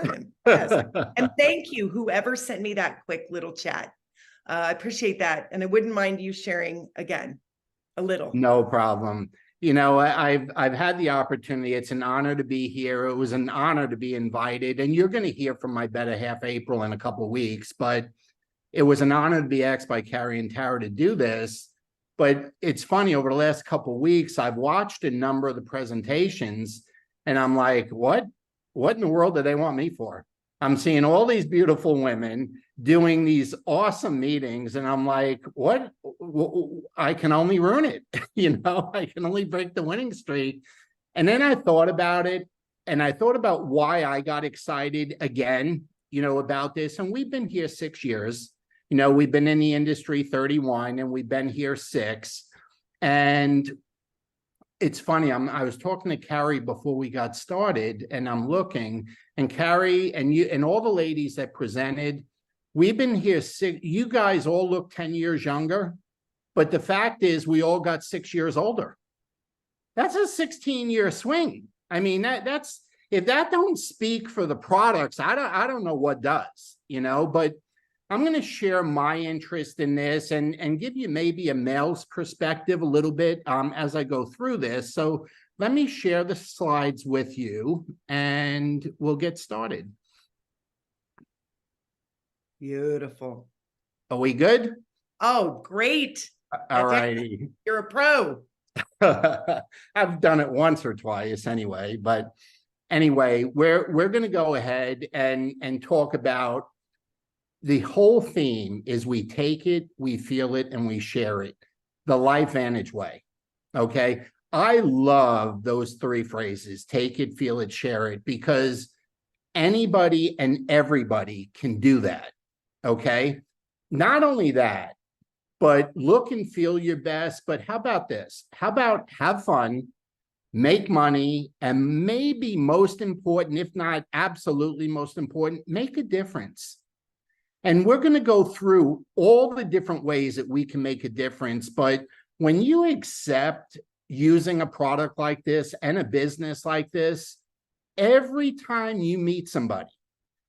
time. Yes. And thank you, whoever sent me that quick little chat. I appreciate that. And I wouldn't mind you sharing again a little. No problem. You know, I've had the opportunity. It's an honor to be here. It was an honor to be invited. And you're going to hear from my better half, April, in a couple of weeks. But it was an honor to be asked by Carrie and Tara to do this. But it's funny, over the last couple of weeks, I've watched a number of the presentations, and I'm like, what in the world do they want me for? I'm seeing all these beautiful women doing these awesome meetings, and I'm like, what? I can only ruin it. You know, I can only break the winning streak. And then I thought about it, and I thought about why I got excited again, you know, about this. And we've been here 6 years. You know, we've been in the industry 31, and we've been here 6. And it's funny, I was talking to Carrie before we got started, and I'm looking, and Carrie and you and all the ladies that presented, we've been here 6, you guys all look 10 years younger, but the fact is we all got 6 years older. That's a 16-year swing. I mean, that's, if that don't speak for the products, I don't know what does, you know. But I'm going to share my interest in this and give you maybe a male's perspective a little bit as I go through this. So let me share the slides with you, and we'll get started. Beautiful. Are we good? Oh, great. All righty. You're a pro. I've done it once or twice anyway. But anyway, we're going to go ahead and talk about the whole theme is we take it, we feel it, and we share it. The LifeVantage way. Okay. I love those 3 phrases: take it, feel it, share it, because anybody and everybody can do that. Okay. Not only that, but look and feel your best. But how about this? How about have fun, make money, and maybe most important, if not absolutely most important, make a difference. And we're going to go through all the different ways that we can make a difference. But when you accept using a product like this and a business like this, every time you meet somebody,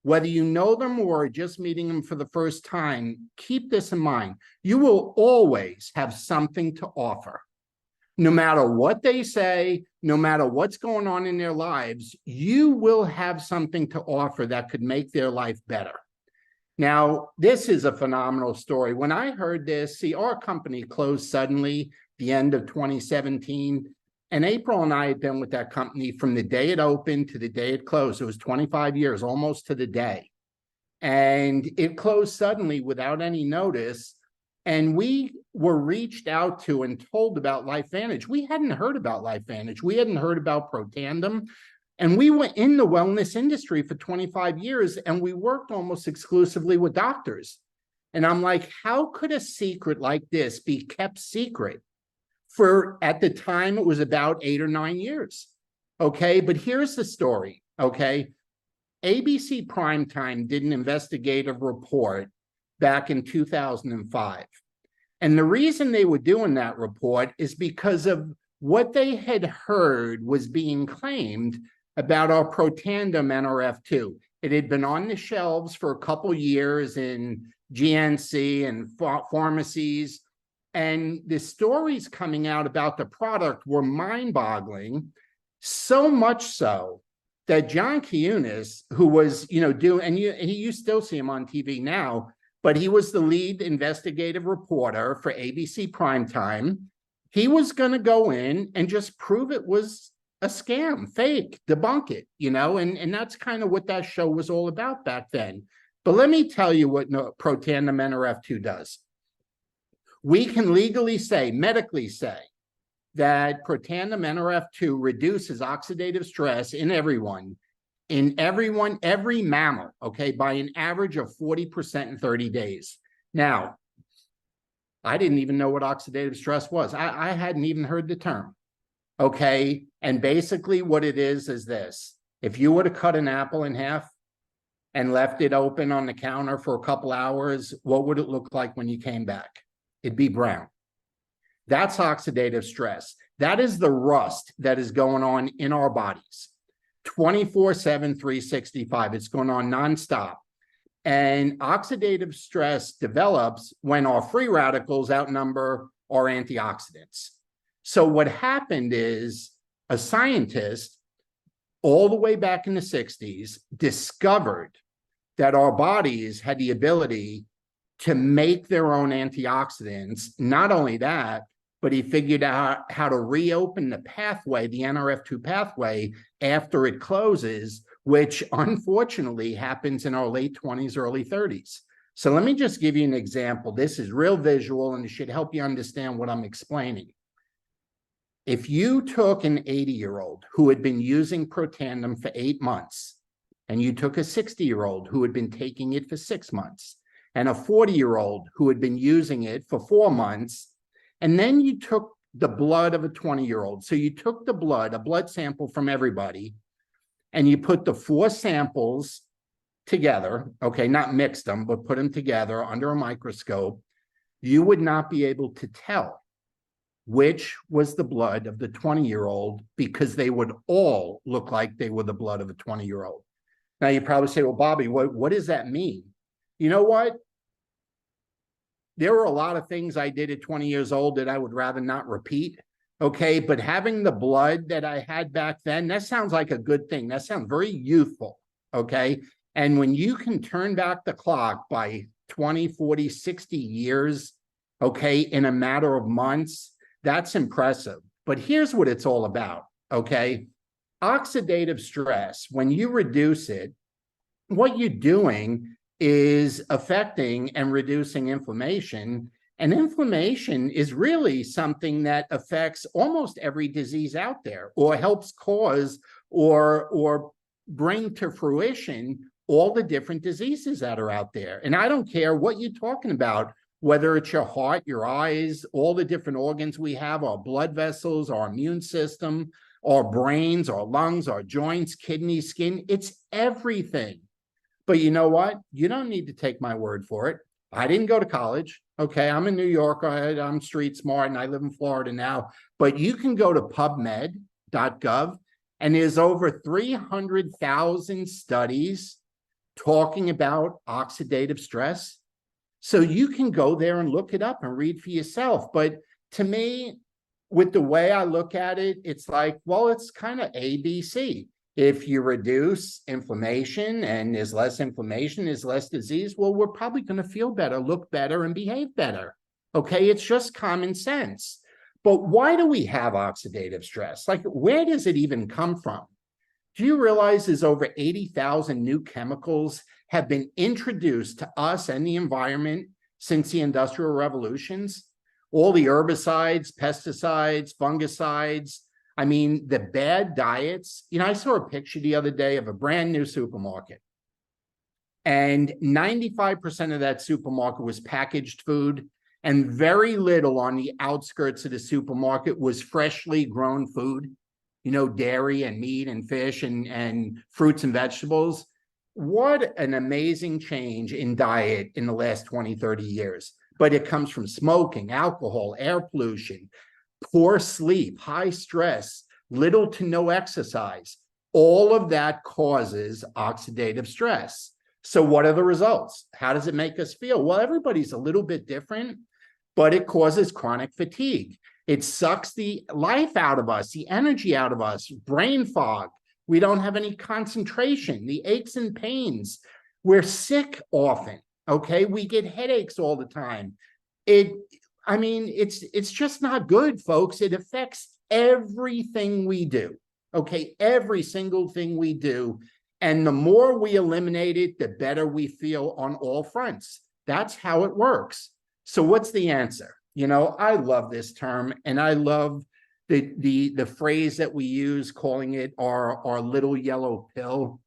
whether you know them or just meeting them for the first time, keep this in mind. You will always have something to offer. No matter what they say, no matter what's going on in their lives, you will have something to offer that could make their life better. Now, this is a phenomenal story. When I heard this, see, our company closed suddenly the end of 2017. And April and I had been with that company from the day it opened to the day it closed. It was 25 years, almost to the day. And it closed suddenly without any notice. And we were reached out to and told about LifeVantage. We hadn't heard about LifeVantage. We hadn't heard about ProTandem. And we were in the wellness industry for 25 years, and we worked almost exclusively with doctors. And I'm like, how could a secret like this be kept secret? For, at the time, it was about 8 or 9 years. Okay, but here's the story. Okay, ABC Primetime did an investigative report back in 2005. And the reason they were doing that report is because of what they had heard was being claimed about our ProTandem NRF2. It had been on the shelves for a couple years in GNC and pharmacies, and the stories coming out about the product were mind-boggling, so much so that John Quiñones, who was, you know, you still see him on TV now, but he was the lead investigative reporter for ABC Primetime. He was going to go in and just prove it was a scam, fake, debunk it, you know, and that's kind of what that show was all about back then. But let me tell you what ProTandem NRF2 does. We can legally say, medically say, that ProTandem NRF2 reduces oxidative stress in everyone, every mammal, okay, by an average of 40% in 30 days. Now, I didn't even know what oxidative stress was. I hadn't even heard the term. Okay, and basically what it is this. If you were to cut an apple in half and left it open on the counter for a couple hours, what would it look like when you came back? It'd be brown. That's oxidative stress. That is the rust that is going on in our bodies. 24/7, 365. It's going on nonstop. And oxidative stress develops when our free radicals outnumber our antioxidants. So what happened is a scientist all the way back in the 60s discovered that our bodies had the ability to make their own antioxidants. Not only that, but he figured out how to reopen the pathway, the NRF2 pathway, after it closes, which unfortunately happens in our late 20s, early 30s. So let me just give you an example. This is real visual, and it should help you understand what I'm explaining. If you took an 80-year-old who had been using Protandim for 8 months, and you took a 60-year-old who had been taking it for 6 months, and a 40-year-old who had been using it for 4 months, and then you took the blood of a 20-year-old. So you took the blood, a blood sample from everybody, and you put the 4 samples together, okay, not mixed them, but put them together under a microscope, you would not be able to tell which was the blood of the 20-year-old, because they would all look like they were the blood of a 20-year-old. Now you probably say, well, Bobby, what does that mean? You know what? There were a lot of things I did at 20 years old that I would rather not repeat. Okay, but having the blood that I had back then, that sounds like a good thing. That sounds very youthful. Okay. And when you can turn back the clock by 20, 40, 60 years, okay, in a matter of months, that's impressive. But here's what it's all about. Okay. Oxidative stress, when you reduce it, what you're doing is affecting and reducing inflammation. And inflammation is really something that affects almost every disease out there, or helps cause or bring to fruition all the different diseases that are out there. And I don't care what you're talking about, whether it's your heart, your eyes, all the different organs we have, our blood vessels, our immune system, our brains, our lungs, our joints, kidneys, skin, it's everything. But you know what? You don't need to take my word for it. I didn't go to college. Okay, I'm in New York. I'm street smart, and I live in Florida now. But you can go to PubMed.gov, and there's over 300,000 studies talking about oxidative stress. So you can go there and look it up and read for yourself. But to me, with the way I look at it, it's like, well, it's kind of ABC. If you reduce inflammation and there's less inflammation, there's less disease, well, we're probably going to feel better, look better, and behave better. Okay, it's just common sense. But why do we have oxidative stress? Like, where does it even come from? Do you realize there's over 80,000 new chemicals have been introduced to us and the environment since the Industrial Revolutions? All the herbicides, pesticides, fungicides. I mean, the bad diets. You know, I saw a picture the other day of a brand new supermarket, and 95% of that supermarket was packaged food, and very little on the outskirts of the supermarket was freshly grown food, you know, dairy and meat and fish and fruits and vegetables. What an amazing change in diet in the last 20, 30 years. But it comes from smoking, alcohol, air pollution, poor sleep, high stress, little to no exercise. All of that causes oxidative stress. So what are the results? How does it make us feel? Well, everybody's a little bit different, but it causes chronic fatigue. It sucks the life out of us, the energy out of us, brain fog. We don't have any concentration, the aches and pains. We're sick often, okay? We get headaches all the time. It's just not good, folks. It affects everything we do, okay? Every single thing we do. And the more we eliminate it, the better we feel on all fronts. That's how it works. So what's the answer? You know, I love this term, and I love the phrase that we use, calling it our little yellow pill.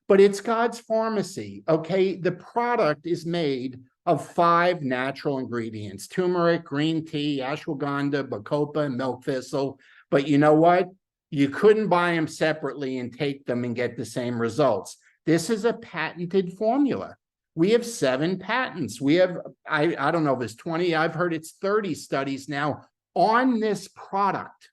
But it's God's pharmacy, okay? The product is made of 5 natural ingredients: turmeric, green tea, ashwagandha, bacopa, and milk thistle. But you know what? You couldn't buy them separately and take them and get the same results. This is a patented formula. We have 7 patents. We have, I don't know if it's 20, I've heard it's 30 studies now on this product.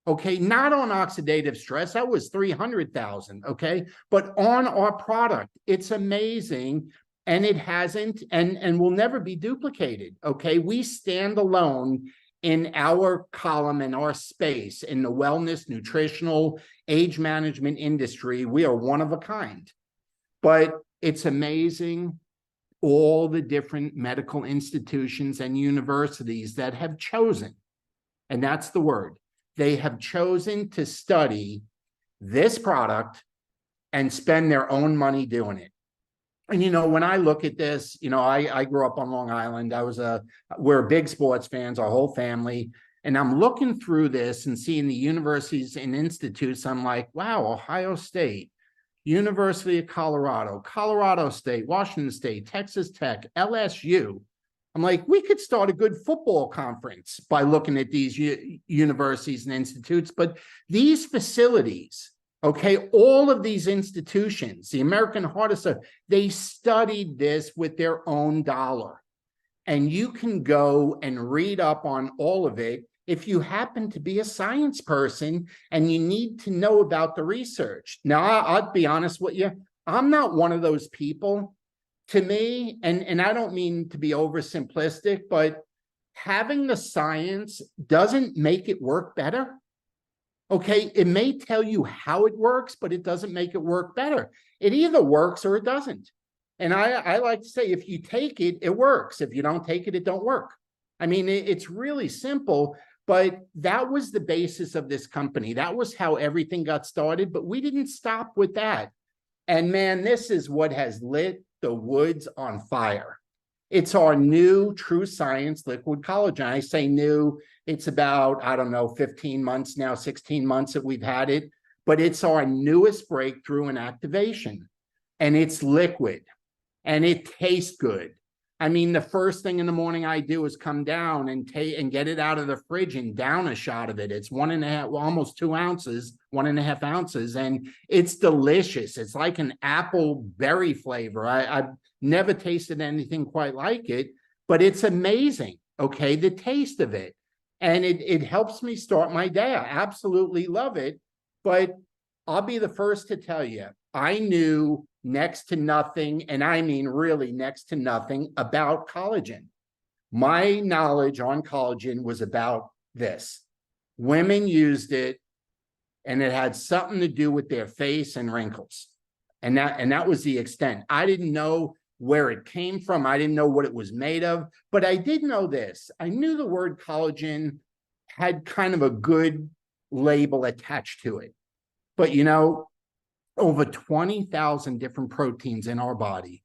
Okay, not on oxidative stress, that was 300,000, okay, but on our product. It's amazing, and it hasn't and will never be duplicated. Okay, we stand alone in our column, in our space, in the wellness, nutritional, age management industry. We are one of a kind. But it's amazing all the different medical institutions and universities that have chosen, and that's the word, they have chosen to study this product and spend their own money doing it. And, you know, when I look at this, you know, I grew up on Long Island. We're big sports fans, our whole family. And I'm looking through this and seeing the universities and institutes. I'm like, wow, Ohio State, University of Colorado, Colorado State, Washington State, Texas Tech, LSU. I'm like, we could start a good football conference by looking at these universities and institutes. But these facilities, okay, all of these institutions, the American Heart Association, they studied this with their own dollar. And you can go and read up on all of it if you happen to be a science person and you need to know about the research. Now, I'll be honest with you, I'm not one of those people. To me, and I don't mean to be oversimplistic, but having the science doesn't make it work better. Okay, it may tell you how it works, but it doesn't make it work better. It either works or it doesn't. And I like to say, if you take it, it works. If you don't take it, it don't work. I mean, it's really simple, but that was the basis of this company. That was how everything got started, but we didn't stop with that. And man, this is what has lit the woods on fire. It's our new True Science liquid collagen. I say new, it's about, I don't know, 15 months now, 16 months that we've had it, but it's our newest breakthrough in activation. And it's liquid and it tastes good. I mean, the first thing in the morning I do is come down and get it out of the fridge and down a shot of it. It's 1.5, well, almost 2 ounces, 1.5 ounces, and it's delicious. It's like an apple berry flavor. I've never tasted anything quite like it, but it's amazing. Okay, the taste of it, and it helps me start my day. I absolutely love it. But I'll be the first to tell you, I knew next to nothing, and I mean really next to nothing, about collagen. My knowledge on collagen was about this. Women used it, and it had something to do with their face and wrinkles. And that was the extent. I didn't know where it came from. I didn't know what it was made of, but I did know this. I knew the word collagen had kind of a good label attached to it. But you know, over 20,000 different proteins in our body.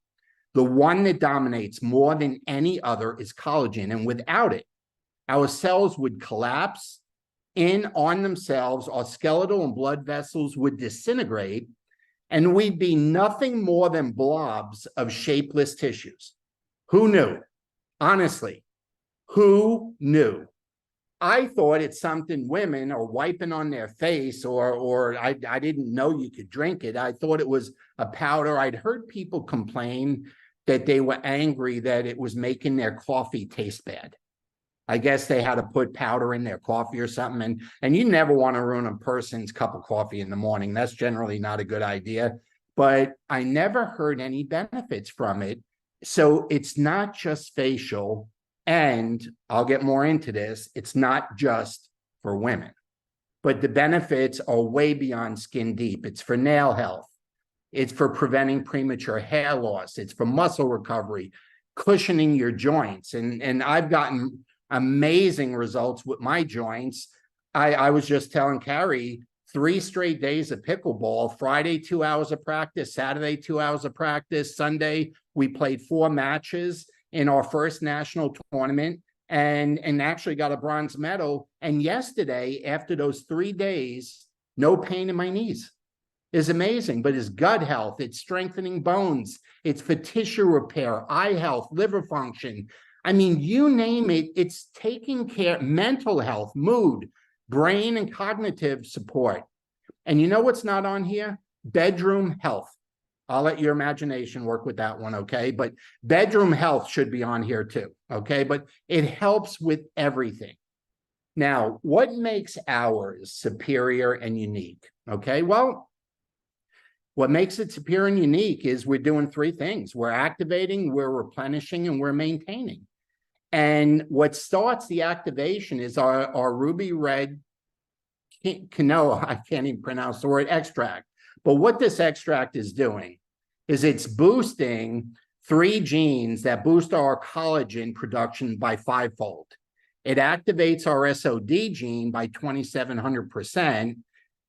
The one that dominates more than any other is collagen. And without it, our cells would collapse in on themselves. Our skeletal and blood vessels would disintegrate, and we'd be nothing more than blobs of shapeless tissues. Who knew? Honestly, who knew? I thought it's something women are wiping on their face, or I didn't know you could drink it. I thought it was a powder. I'd heard people complain that they were angry that it was making their coffee taste bad. I guess they had to put powder in their coffee or something. And you never want to ruin a person's cup of coffee in the morning. That's generally not a good idea. But I never heard any benefits from it. So it's not just facial. And I'll get more into this. It's not just for women, but the benefits are way beyond skin deep. It's for nail health. It's for preventing premature hair loss. It's for muscle recovery, cushioning your joints. And I've gotten amazing results with my joints. I was just telling Carrie, 3 straight days of pickleball, Friday, 2 hours of practice, Saturday, 2 hours of practice, Sunday, we played 4 matches in our first national tournament and actually got a bronze medal. And yesterday, after those 3 days, no pain in my knees. Is amazing. But it's gut health, it's strengthening bones, it's for tissue repair, eye health, liver function. I mean, you name it, it's taking care, mental health, mood, brain and cognitive support. And you know what's not on here? Bedroom health. I'll let your imagination work with that one, okay? But bedroom health should be on here too, okay? But it helps with everything. Now, what makes ours superior and unique? Okay, well, what makes it superior and unique is we're doing three things. We're activating, we're replenishing, and we're maintaining. And what starts the activation is our ruby red quinoa, I can't even pronounce the word, extract. But what this extract is doing is it's boosting three genes that boost our collagen production by fivefold. It activates our SOD gene by 2,700%,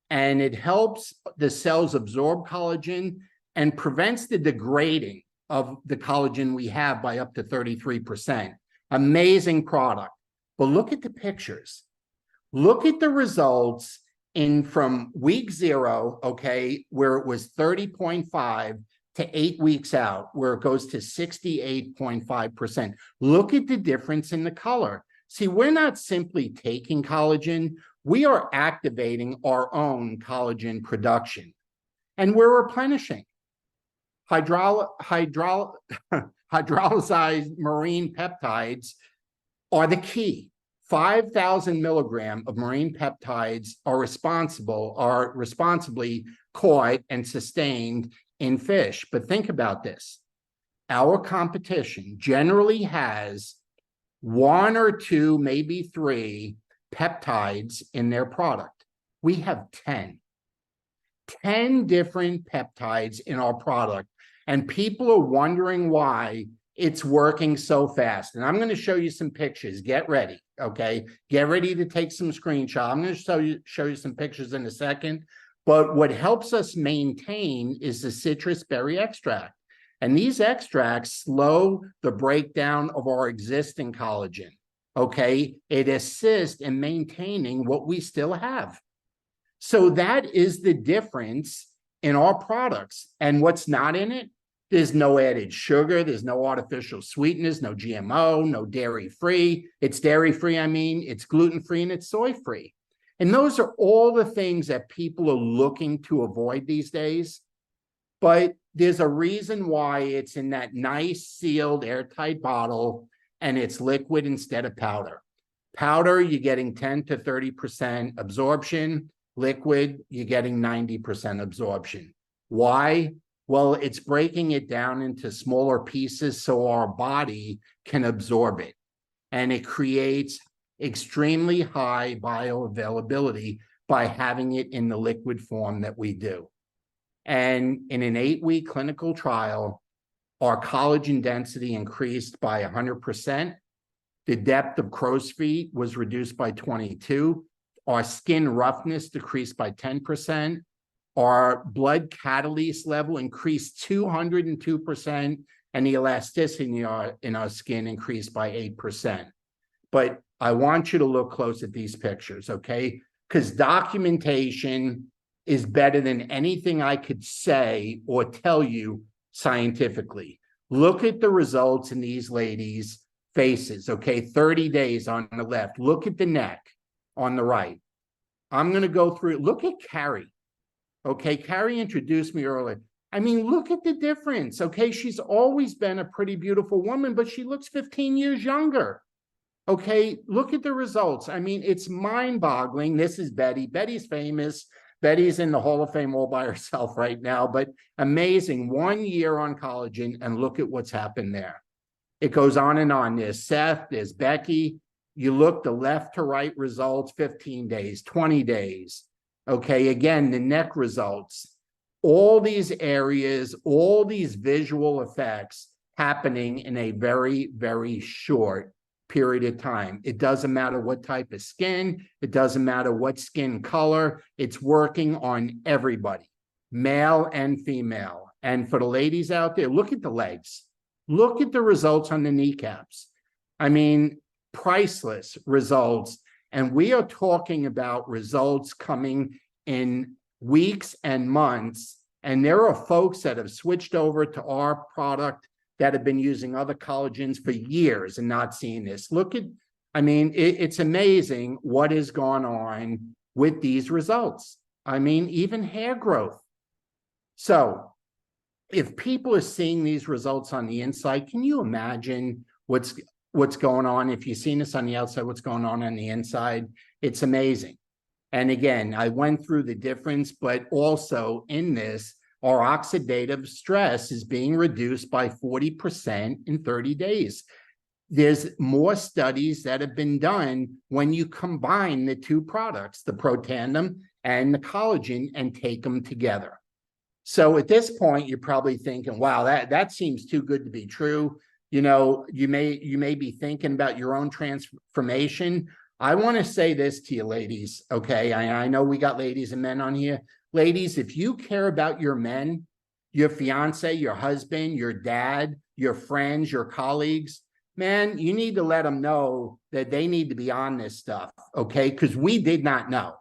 and it helps the cells absorb collagen and prevents the degrading of the collagen we have by up to 33%. Amazing product. But look at the pictures. Look at the results in from week 0, okay, where it was 30.5 to 8 weeks out, where it goes to 68.5%. Look at the difference in the color. See, we're not simply taking collagen, we are activating our own collagen production, and we're replenishing. Hydrolyzed marine peptides are the key. 5,000 milligrams of marine peptides are responsibly caught and sustained in fish. But think about this. Our competition generally has 1 or 2, maybe 3 peptides in their product. We have 10 different peptides in our product, and people are wondering why it's working so fast. And I'm going to show you some pictures. Get ready, okay? Get ready to take some screenshots. I'm going to show you some pictures in a second. But what helps us maintain is the citrus berry extract. And these extracts slow the breakdown of our existing collagen, okay? It assists in maintaining what we still have. So that is the difference in our products. And what's not in it? There's no added sugar. There's no artificial sweeteners, no GMO, no dairy-free. It's dairy-free, it's gluten-free, and it's soy-free. And those are all the things that people are looking to avoid these days. But there's a reason why it's in that nice sealed airtight bottle and it's liquid instead of powder. Powder, you're getting 10 to 30% absorption. Liquid, you're getting 90% absorption. Why? Well, it's breaking it down into smaller pieces so our body can absorb it. And it creates extremely high bioavailability by having it in the liquid form that we do. And in an 8-week clinical trial, our collagen density increased by 100%. The depth of crow's feet was reduced by 22. Our skin roughness decreased by 10%. Our blood catalase level increased 202%, and the elasticity in our skin increased by 8%. But I want you to look close at these pictures, okay? Because documentation is better than anything I could say or tell you scientifically. Look at the results in these ladies' faces, okay? 30 days on the left. Look at the neck on the right. I'm going to go through it. Look at Carrie. Okay, Carrie introduced me earlier. Look at the difference. Okay, she's always been a pretty beautiful woman, but she looks 15 years younger. Okay, look at the results. It's mind-boggling. This is Betty. Betty's famous. Betty's in the Hall of Fame all by herself right now, but amazing. 1 year on collagen, and look at what's happened there. It goes on and on. There's Seth, there's Becky. You look the left to right results, 15 days, 20 days. Okay, again, the neck results, all these areas, all these visual effects happening in a very, very short period of time. It doesn't matter what type of skin, it doesn't matter what skin color, it's working on everybody, male and female. And for the ladies out there, look at the legs. Look at the results on the kneecaps. Priceless results. And we are talking about results coming in weeks and months. And there are folks that have switched over to our product that have been using other collagens for years and not seeing this. Look at, it's amazing what has gone on with these results. Even hair growth. So if people are seeing these results on the inside, can you imagine what's going on. If you've seen us on the outside, what's going on the inside, it's amazing. And again, I went through the difference, but also in this, our oxidative stress is being reduced by 40% in 30 days. There's more studies that have been done when you combine the two products, the Protandim and the collagen, and take them together. So at this point, you're probably thinking, wow, that seems too good to be true. You know, you may be thinking about your own transformation. I want to say this to you, ladies, okay? I know we got ladies and men on here. Ladies, if you care about your men, your fiance, your husband, your dad, your friends, your colleagues, man, you need to let them know that they need to be on this stuff, okay? Because we did not know,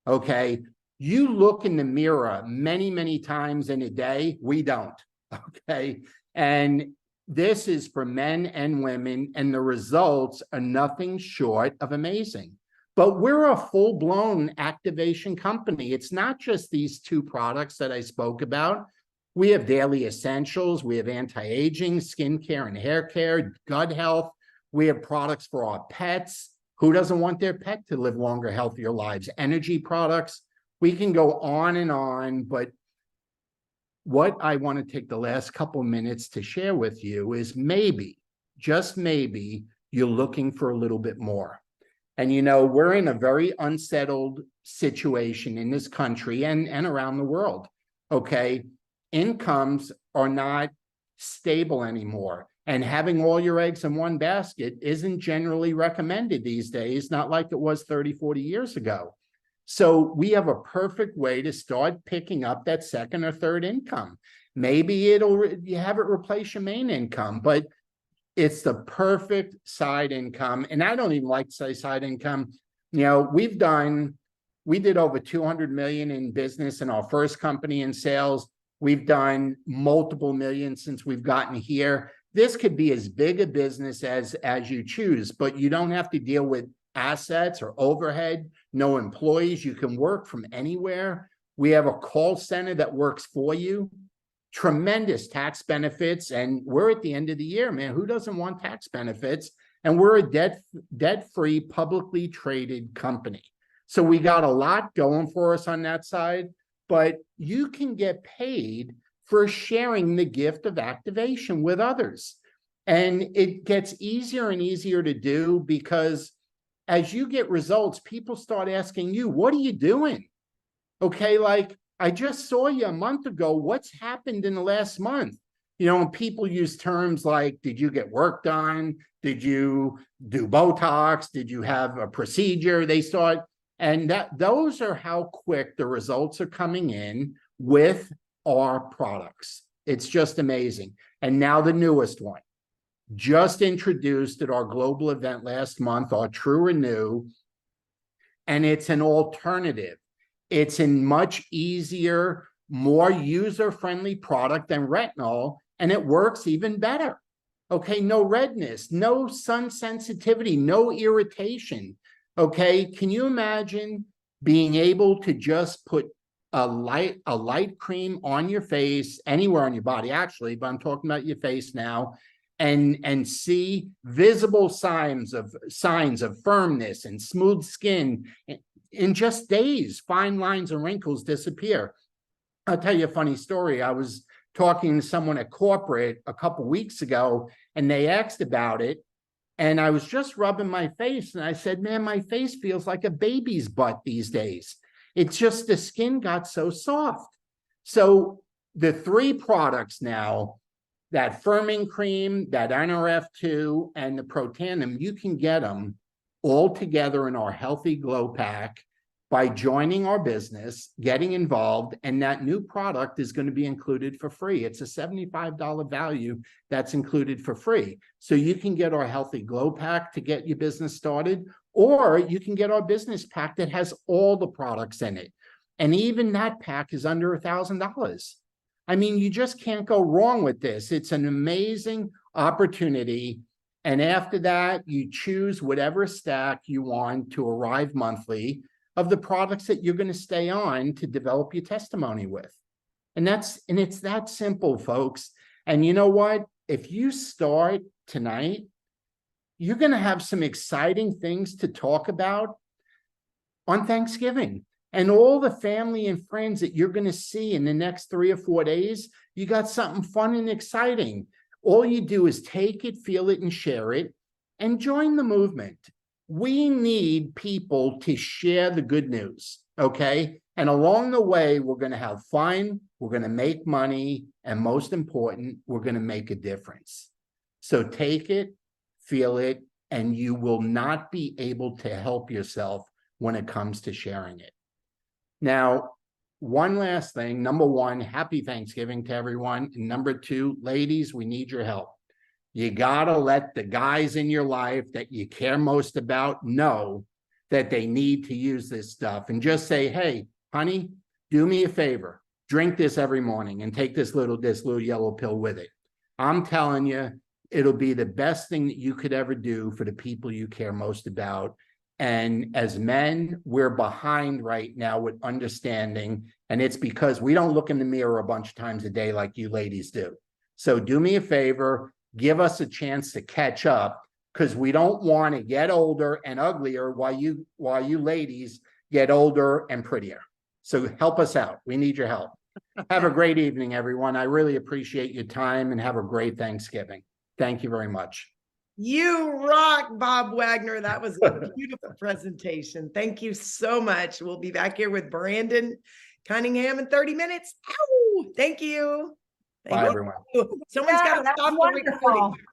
okay? You look in the mirror many, many times in a day. We don't, okay? And this is for men and women, and the results are nothing short of amazing. But we're a full-blown activation company. It's not just these two products that I spoke about. We have daily essentials. We have anti-aging, skincare and hair care, gut health. We have products for our pets. Who doesn't want their pet to live longer, healthier lives? Energy products. We can go on, but what I want to take the last couple of minutes to share with you is maybe, just maybe, you're looking for a little bit more. And you know, we're in a very unsettled situation in this country and around the world, okay? Incomes are not stable anymore. And having all your eggs in one basket isn't generally recommended these days, not like it was 30, 40 years ago. So we have a perfect way to start picking up that second or third income. Maybe you have it replace your main income, but it's the perfect side income. And I don't even like to say side income. You know, we did over 200 million in business in our first company in sales. We've done multiple millions since we've gotten here. This could be as big a business as you choose, but you don't have to deal with assets or overhead, no employees. You can work from anywhere. We have a call center that works for you. Tremendous tax benefits. And we're at the end of the year, man. Who doesn't want tax benefits? And we're a debt-free, publicly traded company. So we got a lot going for us on that side, but you can get paid for sharing the gift of activation with others. And it gets easier and easier to do because as you get results, people start asking you, what are you doing? Okay, like I just saw you a month ago. What's happened in the last month? You know, and people use terms like, did you get work done? Did you do Botox? Did you have a procedure? They start, and those are how quick the results are coming in with our products. It's just amazing. And now the newest one. Just introduced at our global event last month, our True Renew, and it's an alternative. It's a much easier, more user-friendly product than retinol, and it works even better. Okay, no redness, no sun sensitivity, no irritation. Okay, can you imagine being able to just put a light cream on your face, anywhere on your body, actually, but I'm talking about your face now, and see visible signs of firmness and smooth skin in just days. Fine lines and wrinkles disappear. I'll tell you a funny story. I was talking to someone at corporate a couple weeks ago, and they asked about it, and I was just rubbing my face, and I said, man, my face feels like a baby's butt these days. It's just the skin got so soft. So the three products now, that firming cream, that NRF2, and the Protandim, you can get them all together in our Healthy Glow Pack by joining our business, getting involved, and that new product is going to be included for free. It's a $75 value that's included for free. So you can get our Healthy Glow Pack to get your business started, or you can get our business pack that has all the products in it. And even that pack is under $1,000. I mean, you just can't go wrong with this. It's an amazing opportunity. And after that, you choose whatever stack you want to arrive monthly of the products that you're going to stay on to develop your testimony with. And it's that simple, folks. And you know what? If you start tonight, you're going to have some exciting things to talk about on Thanksgiving. And all the family and friends that you're going to see in the next 3 or 4 days, you got something fun and exciting. All you do is take it, feel it, and share it, and join the movement. We need people to share the good news, okay? And along the way, we're going to have fun, we're going to make money, and most important, we're going to make a difference. So take it, feel it, and you will not be able to help yourself when it comes to sharing it. Now, one last thing. Number one, happy Thanksgiving to everyone. And number two, ladies, we need your help. You got to let the guys in your life that you care most about know that they need to use this stuff, and just say, hey, honey, do me a favor. Drink this every morning and take this little yellow pill with it. I'm telling you, it'll be the best thing that you could ever do for the people you care most about. And as men, we're behind right now with understanding, and it's because we don't look in the mirror a bunch of times a day like you ladies do. So do me a favor, give us a chance to catch up, because we don't want to get older and uglier while you ladies get older and prettier. So help us out. We need your help. Have a great evening, everyone. I really appreciate your time, and have a great Thanksgiving. Thank you very much. You rock, Bob Wagner. That was a beautiful presentation. Thank you so much. We'll be back here with Brandon Cunningham in 30 minutes. Ow! Thank you. Bye, everyone. Someone's got to that's stop the wonderful. recording.